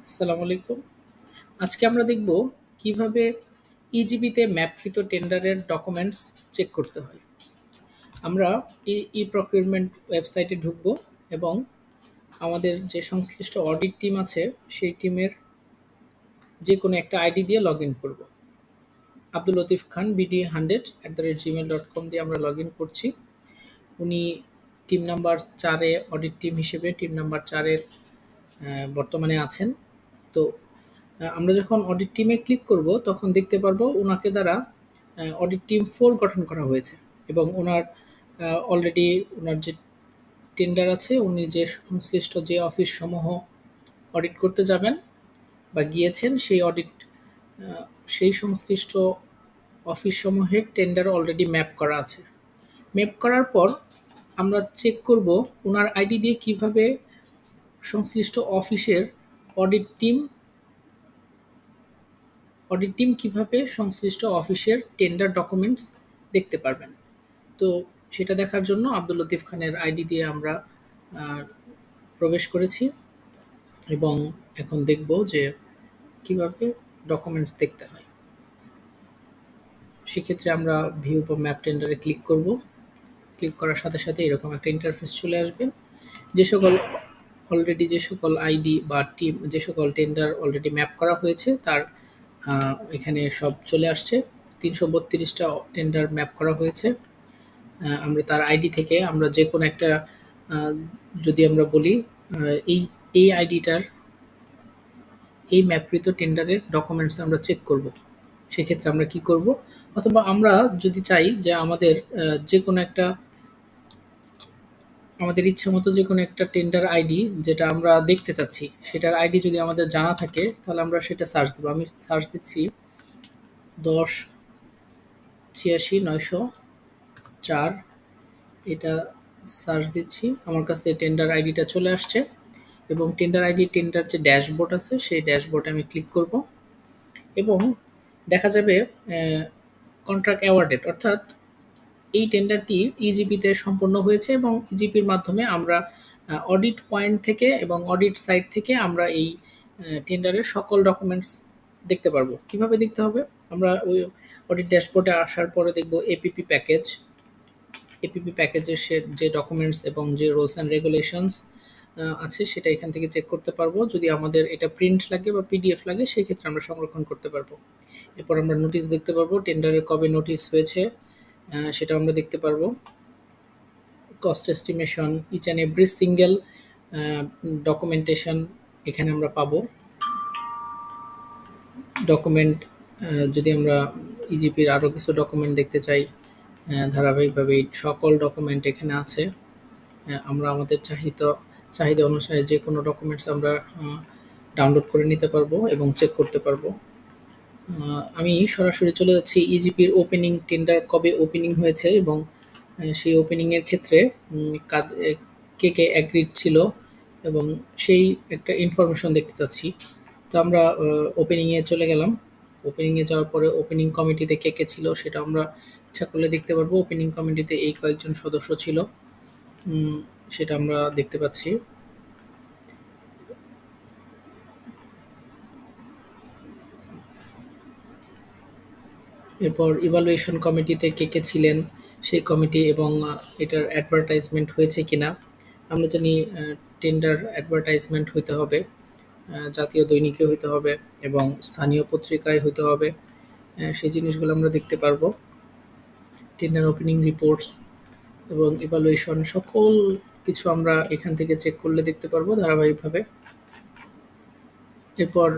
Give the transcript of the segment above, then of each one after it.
আসসালামু আলাইকুম। আজকে আমরা দেখব কিভাবে ইজিবিতে ম্যাপকৃত টেন্ডারের ডকুমেন্টস চেক করতে হয়। আমরা প্রকিউরমেন্ট ওয়েবসাইটে ঢুকব এবং আমাদের যে সংশ্লিষ্ট অডিট টিম আছে সেই টিমের যে কোনো একটা আইডি দিয়ে লগ ইন করবো। আব্দুল লতিফ খান bd100@gmail.com দিয়ে আমরা লগ ইন করছি। উনি টিম নাম্বার 4-এ অডিট টিম হিসেবে টিম নাম্বার 4-এর বর্তমানে আছেন। তো আমরা যখন অডিট টিমে ক্লিক করব তখন দেখতে পারবো ওনাকে দ্বারা অডিট টিম 4 গঠন করা হয়েছে এবং ওনার অলরেডি ওনার যে টেন্ডার আছে উনি যে সংশ্লিষ্ট যে অফিস সমূহ অডিট করতে যাবেন বা গিয়েছেন সেই সংশ্লিষ্ট অফিস সমূহের টেন্ডার অলরেডি ম্যাপ করা আছে। ম্যাপ করার পর আমরা চেক করব ওনার আইডি দিয়ে কিভাবে সংশ্লিষ্ট অফিসের অডিট টিম কিভাবে সংশ্লিষ্ট অফিসের টেন্ডার ডকুমেন্টস দেখতে পারবেন। তো সেটা দেখার জন্য আব্দুল লতিফ খানের আইডি দিয়ে আমরা আহ, প্রবেশ করেছি এবং এখন দেখব যে কিভাবে ডকুমেন্টস দেখতে হয়। সেক্ষেত্রে আমরা ভিউ বা ম্যাপ টেন্ডারে ক্লিক করব। ক্লিক করার সাথে সাথে এরকম একটা ইন্টারফেস চলে আসবে। যে সকল আইডি বা টিম যে সকল টেন্ডার অলরেডি ম্যাপ করা হয়েছে তার এখানে সব চলে আসছে। 332টা টেন্ডার ম্যাপ করা হয়েছে। আমরা তার আইডি থেকে আমরা যে কোনো একটা আহ, যদি আমরা বলি এই আইডিটার এই ম্যাপকৃত টেন্ডারের ডকুমেন্টস আমরা চেক করব। সেক্ষেত্রে আমরা কি করব, অথবা আমরা যদি চাই যে যে কোনো একটা আমাদের ইচ্ছা মতো যে কোনো একটা টেন্ডার আইডি যেটা আমরা দেখতে চাচ্ছি সেটার আইডি যদি আমাদের জানা থাকে তাহলে আমরা সেটা সার্চ দেবো। আমি সার্চ দিচ্ছি 10 86 904, এটা সার্চ দিচ্ছি। আমার কাছে টেন্ডার আইডিটা চলে আসছে এবং টেন্ডার যে ড্যাশবোর্ড আছে সেই ড্যাশবোর্ডে আমি ক্লিক করব এবং দেখা যাবে কন্ট্রাক্ট অ্যাওয়ার্ডেড, অর্থাৎ এই টেন্ডারটি ইজিপিতে সম্পন্ন হয়েছে এবং ইজিপির মাধ্যমে আমরা অডিট পয়েন্ট থেকে এবং অডিট সাইট থেকে আমরা এই টেন্ডারের সকল ডকুমেন্টস দেখতে পারবো। কিভাবে দেখতে হবে, আমরা ওই অডিট ড্যাশবোর্ডে আসার পরে দেখব এপিপি প্যাকেজের যে ডকুমেন্টস এবং যে রুলস অ্যান্ড রেগুলেশনস আছে সেটা এখান থেকে চেক করতে পারবো। যদি আমাদের এটা প্রিন্ট লাগে বা পিডিএফ লাগে সেক্ষেত্রে আমরা সংরক্ষণ করতে পারবো। এরপর আমরা নোটিশ দেখতে পারবো, টেন্ডারের কবে নোটিশ হয়েছে সেটা আমরা দেখতে পারবো। Cost estimation, each and every single documentation এখানে আমরা পাবো। ডকুমেন্ট যদি আমরা ইজিপির আরও কিছু ডকুমেন্ট দেখতে চাই ধারাবাহিকভাবে এই সকল ডকুমেন্ট এখানে আছে। আমরা আমাদের চাহিদা অনুসারে যে কোনো ডকুমেন্টস আমরা ডাউনলোড করে নিতে পারবো এবং চেক করতে পারবো। আমি সরাসরি চলে যাচ্ছি ইজিপির ওপেনিং, টেন্ডার কবে ওপেনিং হয়েছে এবং সেই ওপেনিংয়ের ক্ষেত্রে কে কে অ্যাগ্রিড ছিল এবং সেই একটা ইনফরমেশন দেখতে চাচ্ছি। তো আমরা ওপেনিংয়ে চলে গেলাম। ওপেনিংয়ে যাওয়ার পরে ওপেনিং কমিটিতে কে কে ছিল সেটা আমরা ইচ্ছা করলে দেখতে পারবো। ওপেনিং কমিটিতে এই কয়েকজন সদস্য ছিল সেটা আমরা দেখতে পাচ্ছি। এরপর ইভালুয়েশন কমিটিতে কে কে ছিলেন সেই কমিটি এবং এটার অ্যাডভার্টাইজমেন্ট হয়েছে কিনা। আমরা জানি টেন্ডার অ্যাডভার্টাইজমেন্ট হইতে হবে, জাতীয় দৈনিকে হইতে হবে এবং স্থানীয় পত্রিকায় হইতে হবে। সেই জিনিসগুলো আমরা দেখতে পারবো। টেন্ডার ওপেনিং রিপোর্টস এবং ইভালুয়েশন সকল কিছু আমরা এখান থেকে চেক করলে দেখতে পারবো ধারাবাহিকভাবে। এরপর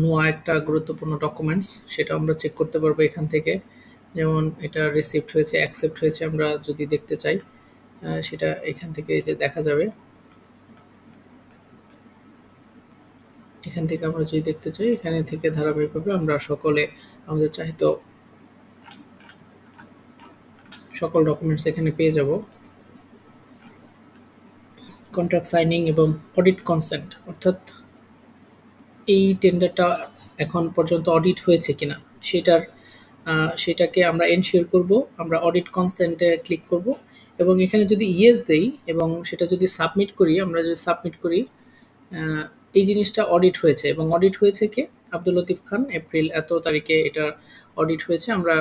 নোয়া একটা গুরুত্বপূর্ণ ডকুমেন্টস, সেটা আমরা চেক করতে পারবো এখান থেকে। যেমন এটা রিসিপ্ট হয়েছে, অ্যাকসেপ্ট হয়েছে, আমরা যদি দেখতে চাই সেটা এখান থেকে যে দেখা যাবে। এখান থেকে আমরা যদি দেখতে চাই এখানে থেকে ধারাবাহিকভাবে আমরা আমাদের চাহিত সকল ডকুমেন্টস এখানে পেয়ে যাব। কন্ট্রাক্ট সাইনিং এবং অডিট কনসেন্ট, অর্থাৎ এই টেন্ডারটা এখন পর্যন্ত অডিট হয়েছে কিনা সেটাকে আমরা এনশিওর করব। আমরা অডিট কনসেন্টে ক্লিক করব এবং এখানে যদি ইয়েস দেই এবং সেটা যদি সাবমিট করি, আমরা যদি সাবমিট করি এই জিনিসটা অডিট হয়েছে এবং অডিট হয়েছে কে? আব্দুল লতিফ খান, এপ্রিল এত তারিখে এটা অডিট হয়েছে। আমরা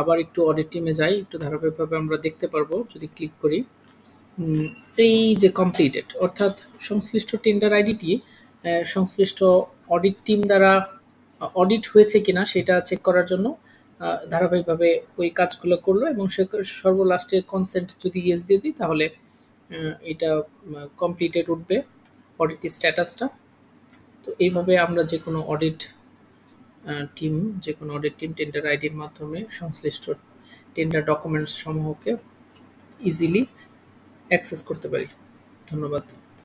আবার একটু অডিট টিমে যাই, একটু ধারাবাহিকভাবে আমরা দেখতে পারবো যদি ক্লিক করি। উম, এই যে কমপ্লিটেড অর্থাৎ সংশ্লিষ্ট টেন্ডার আইডিটি সংশ্লিষ্ট অডিট টিম দ্বারা অডিট হয়েছে কিনা সেটা চেক করার জন্য ধারাবাহিকভাবে ওই কাজগুলো করলো এবং সে সর্বলাস্টে কনসেন্ট যদি ইয়েস দিয়ে দিই তাহলে এটা কমপ্লিটেড উঠবে অডিট স্ট্যাটাসটা। তো এইভাবে আমরা যে কোনো অডিট টিম যে কোনো অডিট টিম টেন্ডার আইডির মাধ্যমে সংশ্লিষ্ট টেন্ডার ডকুমেন্টস সমূহকে ইজিলি অ্যাক্সেস করতে পারি। ধন্যবাদ।